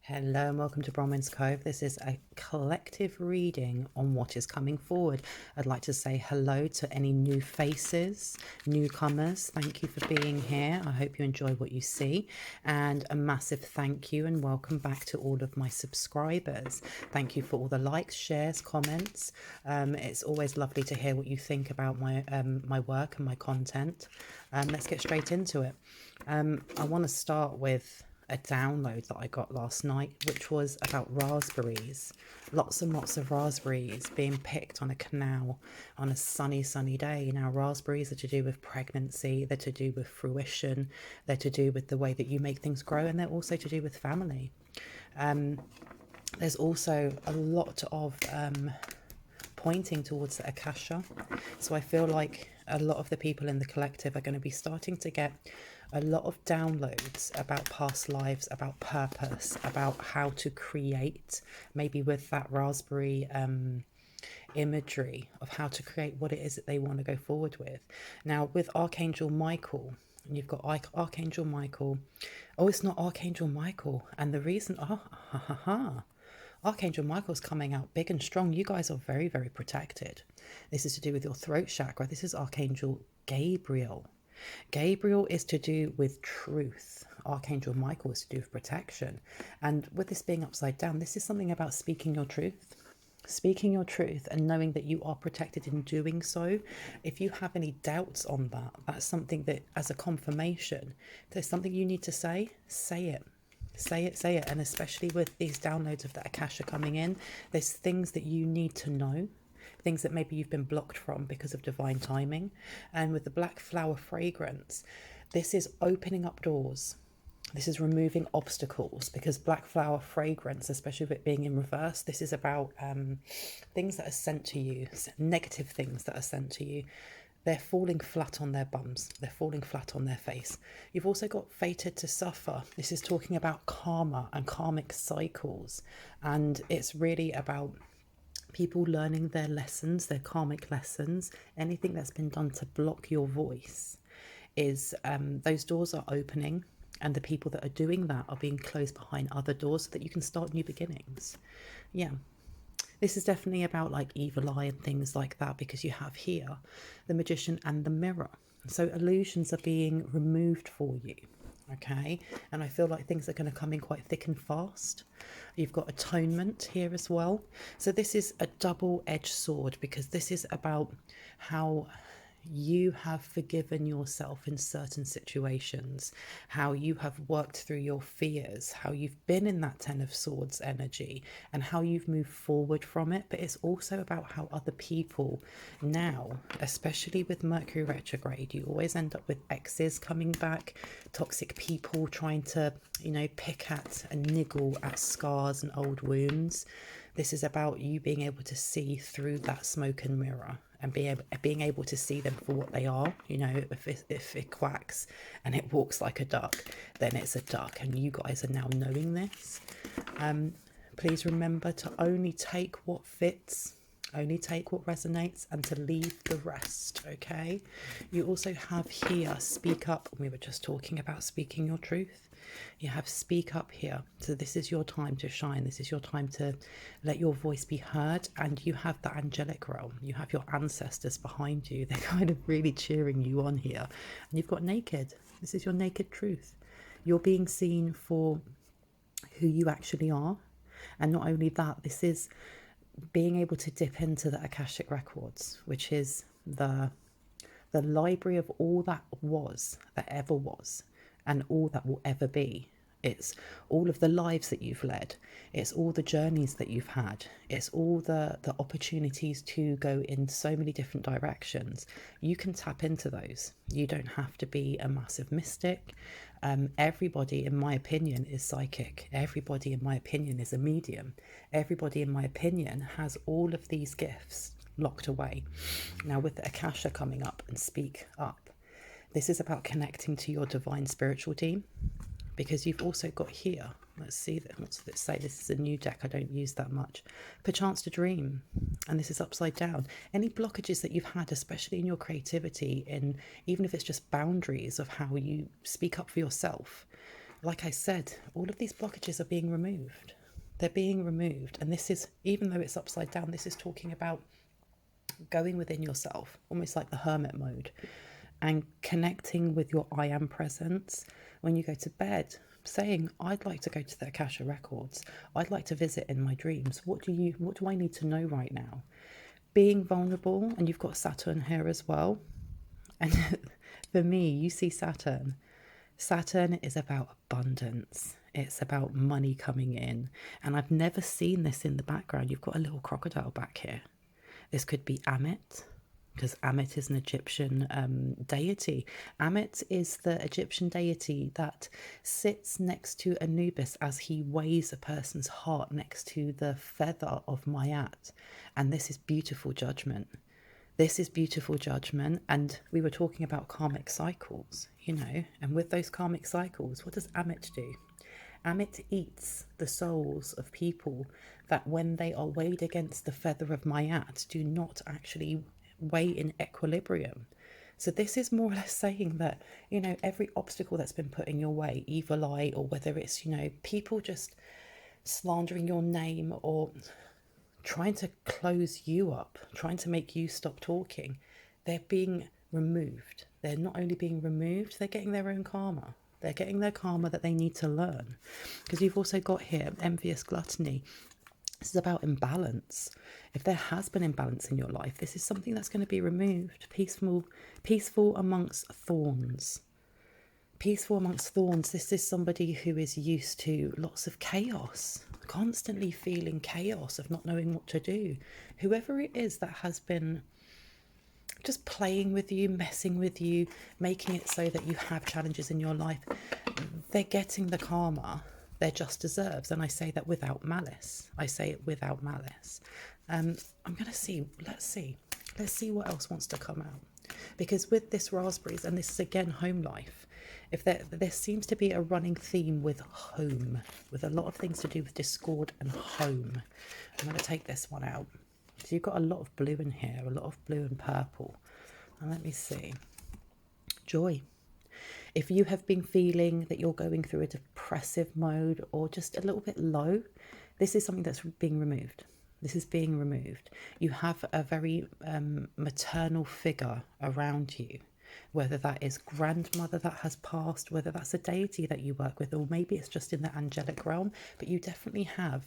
Hello and welcome to Bronwyn's Cove. This is a collective reading on what is coming forward. I'd like to say hello to any new faces, newcomers. Thank you for being here. I hope you enjoy what you see. And a massive thank you and welcome back to all of my subscribers. Thank you for all the likes, shares, comments. It's always lovely to hear what you think about my work and my content. Let's get straight into it. I want to start with a download that I got last night, which was about raspberries. Lots and lots of raspberries being picked on a canal on a sunny day. Now, raspberries are to do with pregnancy, they're to do with fruition, they're to do with the way that you make things grow, and they're also to do with family. There's also a lot of pointing towards the Akasha. So I feel like a lot of the people in the collective are going to be starting to get a lot of downloads about past lives, about purpose, about how to create, maybe with that raspberry imagery of how to create what it is that they want to go forward with. Now, with Archangel Michael, you've got Archangel Michael. Oh, it's not Archangel Michael. And the reason, Archangel Michael's coming out big and strong. You guys are very, very protected. This is to do with your throat chakra. This is Archangel Gabriel. Gabriel is to do with truth. Archangel Michael is to do with protection. And with this being upside down, this is something about speaking your truth. Speaking your truth and knowing that you are protected in doing so. If you have any doubts on that, that's something that, as a confirmation, if there's something you need to say it. Say it. And especially with these downloads of the Akasha coming in, there's things that you need to know, things that maybe you've been blocked from because of divine timing. And with the black flower fragrance, this is opening up doors. This is removing obstacles, because black flower fragrance, especially with it being in reverse, this is about things that are sent to you, negative things that are sent to you. They're falling flat on their bums. They're falling flat on their face. You've also got fated to suffer. This is talking about karma and karmic cycles. And it's really about people learning their lessons, their karmic lessons. Anything that's been done to block your voice is those doors are opening, and the people that are doing that are being closed behind other doors so that you can start new beginnings. Yeah. This is definitely about like evil eye and things like that, because you have here the Magician and the Mirror. So illusions are being removed for you. Okay, and I feel like things are going to come in quite thick and fast. You've got Atonement here as well. So this is a double-edged sword, because this is about how you have forgiven yourself in certain situations, how you have worked through your fears, how you've been in that Ten of Swords energy, and how you've moved forward from it. But it's also about how other people now, especially with Mercury retrograde, you always end up with exes coming back, toxic people trying to, pick at and niggle at scars and old wounds. This is about you being able to see through that smoke and mirror, and being able to see them for what they are. If it quacks and it walks like a duck, then it's a duck, and you guys are now knowing this. Please remember to only take what fits, only take what resonates, and to leave the rest. Okay, you also have here speak up. We were just talking about speaking your truth. You have speak up here. So this is your time to shine. This is your time to let your voice be heard. And you have the angelic realm. You have your ancestors behind you. They're kind of really cheering you on here. And you've got naked. This is your naked truth. You're being seen for who you actually are. And not only that, this is being able to dip into the Akashic records, which is the library of all that was, that ever was, and all that will ever be. It's all of the lives that you've led. It's all the journeys that you've had. It's all the opportunities to go in so many different directions. You can tap into those. You don't have to be a massive mystic. Everybody, in my opinion, is psychic. Everybody, in my opinion, is a medium. Everybody, in my opinion, has all of these gifts locked away. Now, with the Akasha coming up and speak up, this is about connecting to your divine spiritual team, because you've also got here, let's see, what does it say? This is a new deck, I don't use that much. Perchance to dream, and this is upside down. Any blockages that you've had, especially in your creativity, in even if it's just boundaries of how you speak up for yourself, like I said, all of these blockages are being removed. They're being removed. And this is, even though it's upside down, this is talking about going within yourself, almost like the hermit mode, and connecting with your I am presence when you go to bed, saying, I'd like to go to the Akasha records. I'd like to visit in my dreams. What do I need to know right now? Being vulnerable, and you've got Saturn here as well. And for me, you see Saturn. Saturn is about abundance. It's about money coming in. And I've never seen this in the background. You've got a little crocodile back here. This could be Amit, because Amit is an Egyptian deity. Amit is the Egyptian deity that sits next to Anubis as he weighs a person's heart next to the feather of Mayat. And this is beautiful judgment. This is beautiful judgment. And we were talking about karmic cycles, you know, and with those karmic cycles, what does Amit do? Amit eats the souls of people that when they are weighed against the feather of Mayat do not actually weigh in equilibrium. So this is more or less saying that, you know, every obstacle that's been put in your way, evil eye, or whether it's, you know, people just slandering your name or trying to close you up, trying to make you stop talking, they're being removed. They're not only being removed, they're getting their own karma. They're getting their karma that they need to learn. Because you've also got here envious gluttony. This is about imbalance. If there has been imbalance in your life, this is something that's going to be removed. Peaceful amongst thorns. Peaceful amongst thorns. This is somebody who is used to lots of chaos, constantly feeling chaos of not knowing what to do. Whoever it is that has been just playing with you, messing with you, making it so that you have challenges in your life, they're getting the karma their just deserves. And I say that without malice. I say it without malice. I'm going to see, let's see what else wants to come out. Because with this raspberries, and this is again home life, if there seems to be a running theme with home, with a lot of things to do with discord and home. I'm going to take this one out. So you've got a lot of blue in here, a lot of blue and purple. And let me see. Joy. If you have been feeling that you're going through a depressive mode or just a little bit low, this is something that's being removed. This is being removed. You have a very maternal figure around you, whether that is grandmother that has passed, whether that's a deity that you work with, or maybe it's just in the angelic realm, but you definitely have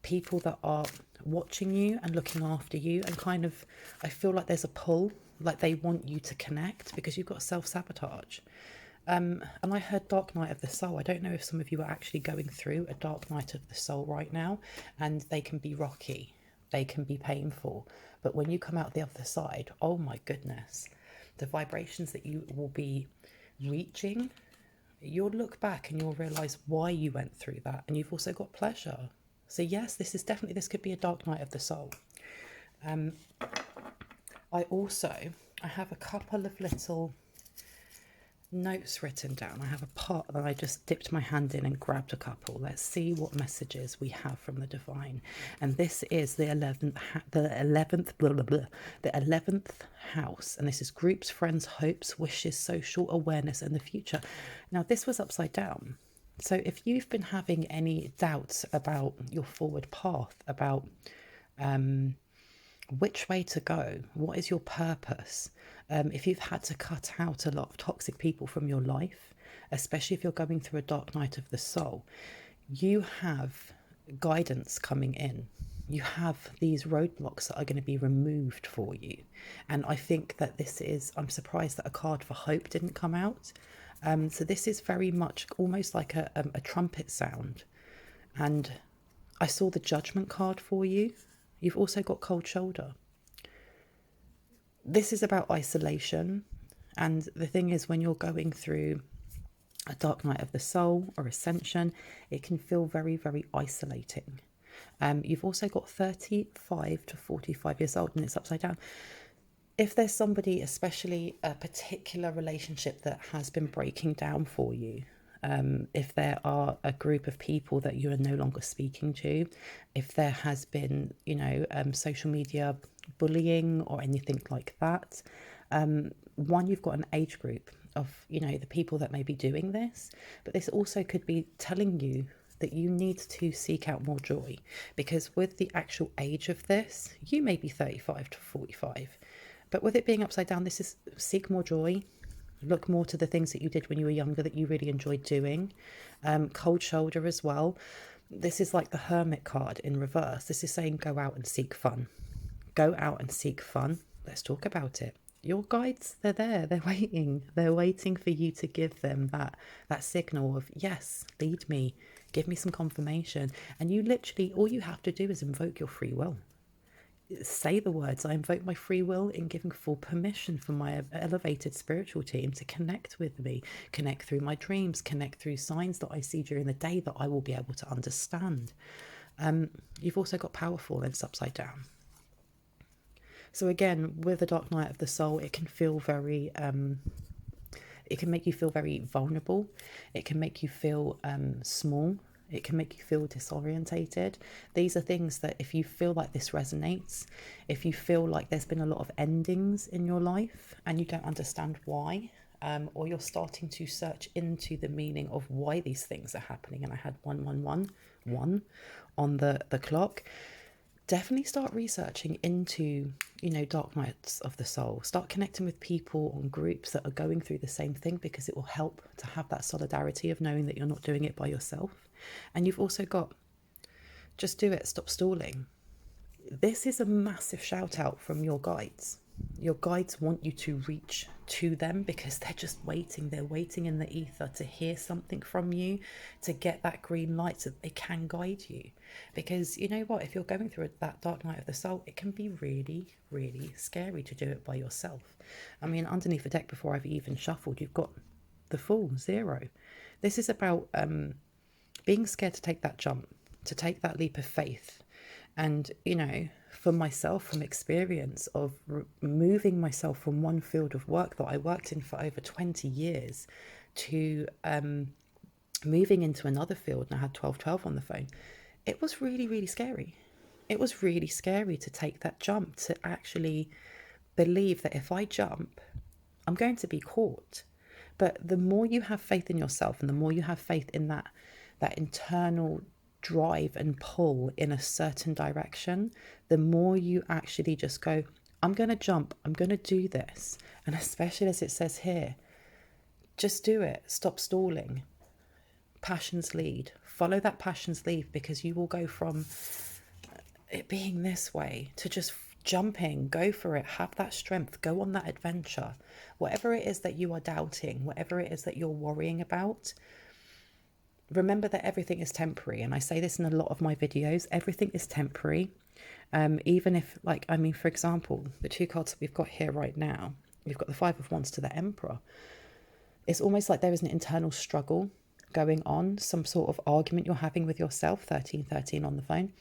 people that are watching you and looking after you, and kind of, I feel like there's a pull, like they want you to connect because you've got self-sabotage. And I heard dark night of the soul. I don't know if some of you are actually going through a dark night of the soul right now, and they can be rocky, they can be painful, but when you come out the other side, oh my goodness, the vibrations that you will be reaching, you'll look back and you'll realize why you went through that, and you've also got pleasure. So yes, this could be a dark night of the soul. I have a couple of little notes written down. I have a pot that I just dipped my hand in and grabbed a couple. Let's see what messages we have from the divine. And this is the 11th house, and this is groups, friends, hopes, wishes, social awareness, and the future. Now this was upside down. So if you've been having any doubts about your forward path, about which way to go, what is your purpose, if you've had to cut out a lot of toxic people from your life, especially if you're going through a dark night of the soul, you have guidance coming in. You have these roadblocks that are going to be removed for you. And I think that I'm surprised that a card for hope didn't come out. So this is very much almost like a trumpet sound. And I saw the judgment card for you. You've also got cold shoulder. This is about isolation. And the thing is, when you're going through a dark night of the soul or ascension, it can feel very, very isolating. You've also got 35 to 45 years old, and it's upside down. If there's somebody, especially a particular relationship that has been breaking down for you, if there are a group of people that you are no longer speaking to, if there has been, social media bullying or anything like that, one, you've got an age group. you know, the people that may be doing this, but this also could be telling you that you need to seek out more joy, because with the actual age of this, you may be 35 to 45, but with it being upside down, this is seek more joy. Look more to the things that you did when you were younger that you really enjoyed doing. Cold shoulder as well. This is like the Hermit card in reverse. This is saying go out and seek fun. Go out and seek fun. Let's talk about it. Your guides, they're there. They're waiting. They're waiting for you to give them that signal of, yes, lead me. Give me some confirmation. And you literally, all you have to do is invoke your free will. Say the words, I invoke my free will in giving full permission for my elevated spiritual team to connect with me, connect through my dreams, connect through signs that I see during the day that I will be able to understand. You've also got powerful and it's upside down. So again, with the dark night of the soul, it can feel very, it can make you feel very vulnerable. It can make you feel small. It can make you feel disorientated. These are things that if you feel like this resonates, if you feel like there's been a lot of endings in your life and you don't understand why, or you're starting to search into the meaning of why these things are happening, and I had 111 on the clock, definitely start researching into, you know, dark nights of the soul. Start connecting with people on groups that are going through the same thing, because it will help to have that solidarity of knowing that you're not doing it by yourself. And you've also got, just do it, stop stalling. This is a massive shout out from your guides. Your guides want you to reach to them because they're just waiting. They're waiting in the ether to hear something from you, to get that green light so that they can guide you. Because you know what, if you're going through that dark night of the soul, it can be really, really scary to do it by yourself. I mean, underneath the deck, before I've even shuffled, you've got the Fool, 0. This is about being scared to take that jump, to take that leap of faith. And, you know, for myself, from experience of moving myself from one field of work that I worked in for over 20 years to moving into another field, and I had 1212 on the phone, it was really, really scary. It was really scary to take that jump, to actually believe that if I jump, I'm going to be caught. But the more you have faith in yourself, and the more you have faith in that internal drive and pull in a certain direction, the more you actually just go, I'm going to jump, I'm going to do this. And especially as it says here, just do it. Stop stalling. Passions lead. Follow that passions lead, because you will go from it being this way to just jumping. Go for it. Have that strength. Go on that adventure. Whatever it is that you are doubting, whatever it is that you're worrying about, remember that everything is temporary. And I say this in a lot of my videos, everything is temporary. Even if, like, I mean, for example, the two cards that we've got here right now, we've got the 5 of Wands to the Emperor. It's almost like there is an internal struggle going on, some sort of argument you're having with yourself, 1313 on the phone,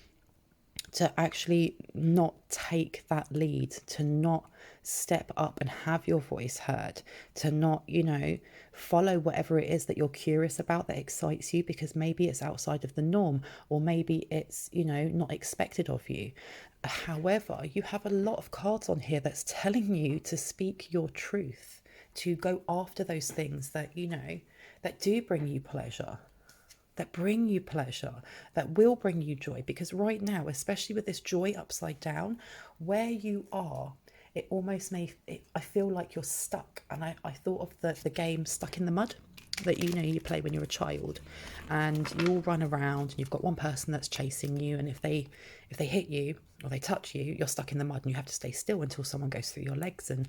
to actually not take that lead, to not step up and have your voice heard, to not, you know, follow whatever it is that you're curious about that excites you, because maybe it's outside of the norm, or maybe it's, you know, not expected of you. However, you have a lot of cards on here that's telling you to speak your truth, to go after those things that, you know, that do bring you pleasure, that bring you pleasure, that will bring you joy. Because right now, especially with this joy upside down, where you are, it almost I feel like you're stuck. And I thought of the game Stuck in the Mud that, you know, you play when you're a child, and you all run around and you've got one person that's chasing you, and if they hit you or they touch you, you're stuck in the mud and you have to stay still until someone goes through your legs, and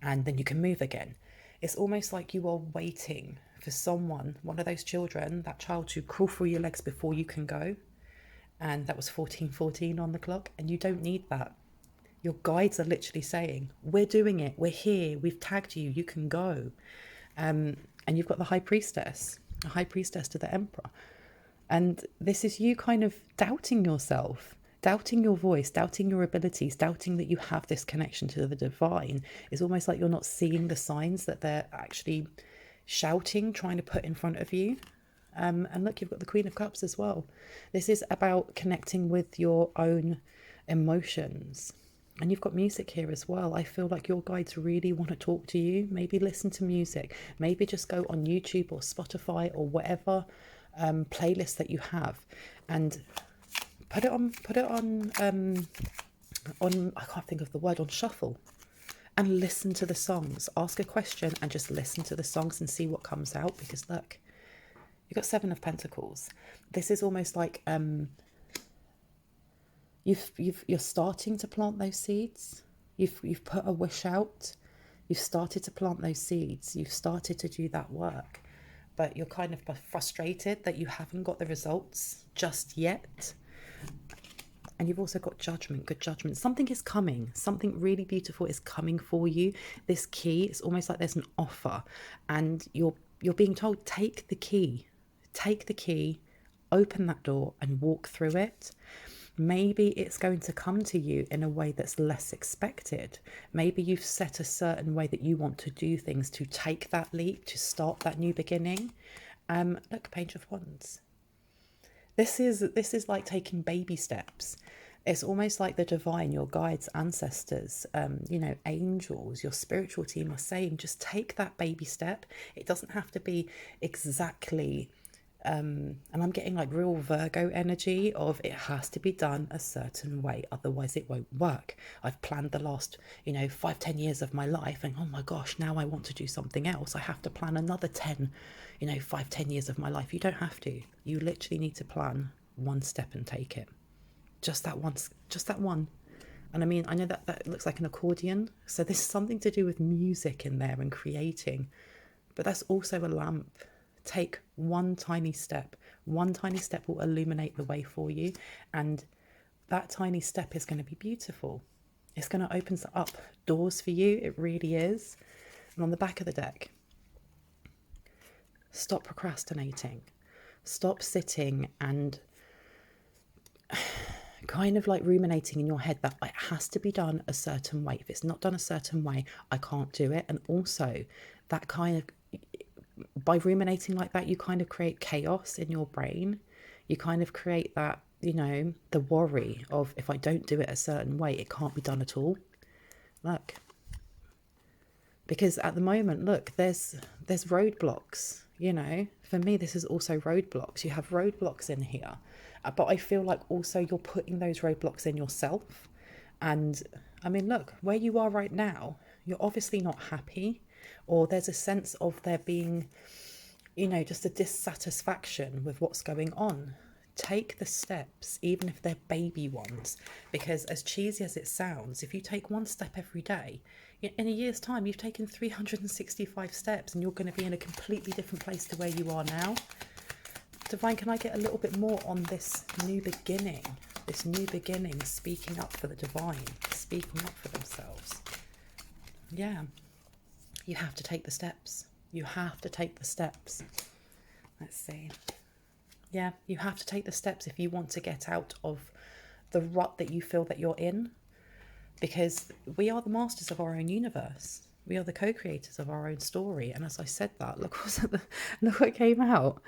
then you can move again. It's almost like you are waiting for someone, one of those children, that child, to crawl through your legs before you can go. And that was 1414 on the clock, and you don't need that. Your guides are literally saying, we're doing it, we're here, we've tagged you, you can go. And you've got the High Priestess, a High Priestess to the Emperor. And this is you kind of doubting yourself, doubting your voice, doubting your abilities, doubting that you have this connection to the divine. It's almost like you're not seeing the signs that they're actually shouting, trying to put in front of you. And look, you've got the Queen of Cups as well. This is about connecting with your own emotions. And you've got music here as well. I feel like your guides really want to talk to you. Maybe listen to music. Maybe just go on YouTube or Spotify or whatever playlist that you have, and put it on, I can't think of the word, on shuffle, and listen to the songs. Ask a question and just listen to the songs and see what comes out. Because look, you've got Seven of Pentacles. This is almost like you're starting to plant those seeds. You've put a wish out. You've started to plant those seeds. You've started to do that work, but you're kind of frustrated that you haven't got the results just yet. And you've also got judgment, good judgment. Something is coming. Something really beautiful is coming for you. This key, it's almost like there's an offer, and you're being told, take the key, open that door and walk through it. Maybe it's going to come to you in a way that's less expected. Maybe you've set a certain way that you want to do things, to take that leap, to start that new beginning. Look, Page of Wands. This is like taking baby steps. It's almost like the divine, your guides, ancestors, angels, your spiritual team are saying, just take that baby step. It doesn't have to be exactly, and I'm getting like real Virgo energy of it has to be done a certain way, otherwise it won't work. I've planned the last 5-10 years of my life, and oh my gosh, now I want to do something else. I have to plan another 5-10 years of my life. You don't have to. You literally need to plan one step and take it. Just that one. And I mean, I know that looks like an accordion, so there's something to do with music in there and creating, but that's also a lamp. Take one tiny step. One tiny step will illuminate the way for you, and that tiny step is going to be beautiful. It's going to open up doors for you. It really is. And on the back of the deck, stop procrastinating. Stop sitting and kind of like ruminating in your head that it has to be done a certain way. If it's not done a certain way, I can't do it. And also that kind of, by ruminating like that, you kind of create chaos in your brain. You kind of create that, the worry of, if I don't do it a certain way, it can't be done at all. Look, because at the moment, look, there's roadblocks, for me, this is also roadblocks. You have roadblocks in here, but I feel like also you're putting those roadblocks in yourself. And I mean, look, where you are right now, you're obviously not happy, or there's a sense of there being, just a dissatisfaction with what's going on. Take the steps, even if they're baby ones, because as cheesy as it sounds, if you take one step every day, in a year's time, you've taken 365 steps, and you're going to be in a completely different place to where you are now. Divine, can I get a little bit more on this new beginning? This new beginning, speaking up for the divine, speaking up for themselves. Yeah. You have to take the steps. You have to take the steps. Let's see. Yeah, you have to take the steps if you want to get out of the rut that you feel that you're in. Because we are the masters of our own universe. We are the co-creators of our own story. And as I said that, look what came out.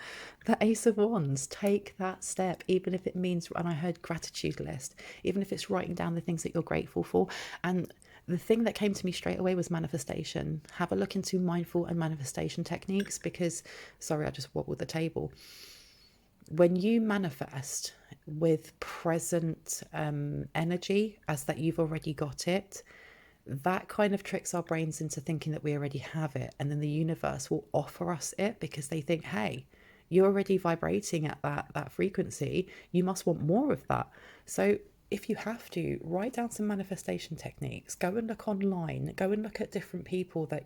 The Ace of Wands. Take that step, even if it means, and I heard gratitude list, even if it's writing down the things that you're grateful for. And the thing that came to me straight away was manifestation. Have a look into mindful and manifestation techniques, because, sorry, I just wobbled the table. When you manifest with present energy, as that you've already got it, that kind of tricks our brains into thinking that we already have it. And then the universe will offer us it, because they think, hey, you're already vibrating at that frequency. You must want more of that. So if you have to, write down some manifestation techniques. Go and look online. Go and look at different people that,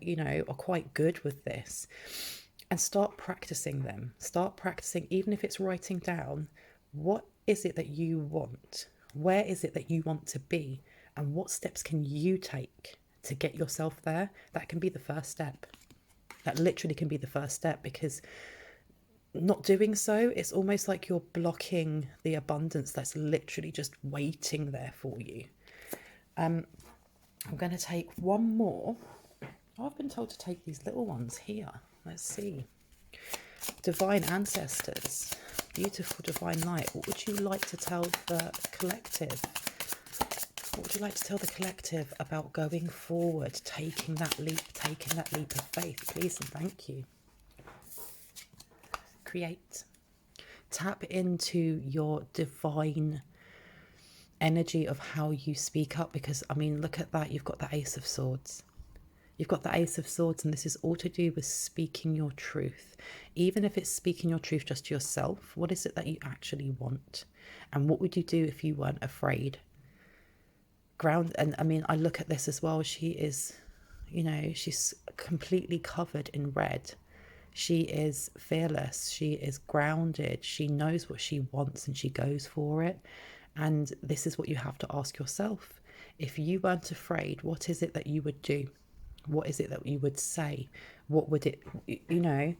are quite good with this. And start practicing them. Start practicing, even if it's writing down, what is it that you want? Where is it that you want to be? And what steps can you take to get yourself there? That can be the first step. That literally can be the first step, because not doing so, it's almost like you're blocking the abundance that's literally just waiting there for you. I'm going to take one more. Oh, I've been told to take these little ones here. Let's see. Divine ancestors, beautiful divine light. What would you like to tell the collective? What would you like to tell the collective about going forward, taking that leap of faith, please and thank you? Create. Tap into your divine energy of how you speak up, because, I mean, look at that. You've got the Ace of Swords. You've got the Ace of Swords, and this is all to do with speaking your truth. Even if it's speaking your truth just to yourself, what is it that you actually want? And what would you do if you weren't afraid? And I mean, I look at this as well. She is, you know, she's completely covered in red. She is fearless. She is grounded. She knows what she wants and she goes for it. And this is what you have to ask yourself. If you weren't afraid, what is it that you would do? What is it that you would say? What would it, you know?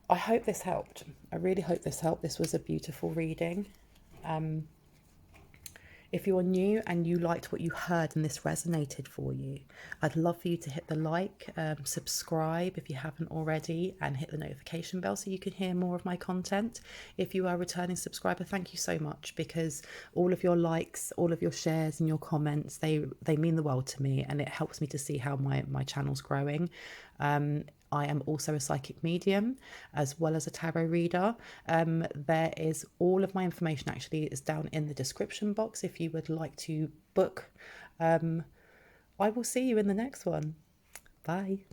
I hope this helped. I really hope this helped. This was a beautiful reading. If you're new and you liked what you heard and this resonated for you, I'd love for you to hit the like, subscribe if you haven't already, and hit the notification bell so you can hear more of my content. If you are a returning subscriber, thank you so much, because all of your likes, all of your shares and your comments, they mean the world to me, and it helps me to see how my channel's growing. I am also a psychic medium as well as a tarot reader. There is all of my information actually is down in the description box if you would like to book. I will see you in the next one. Bye.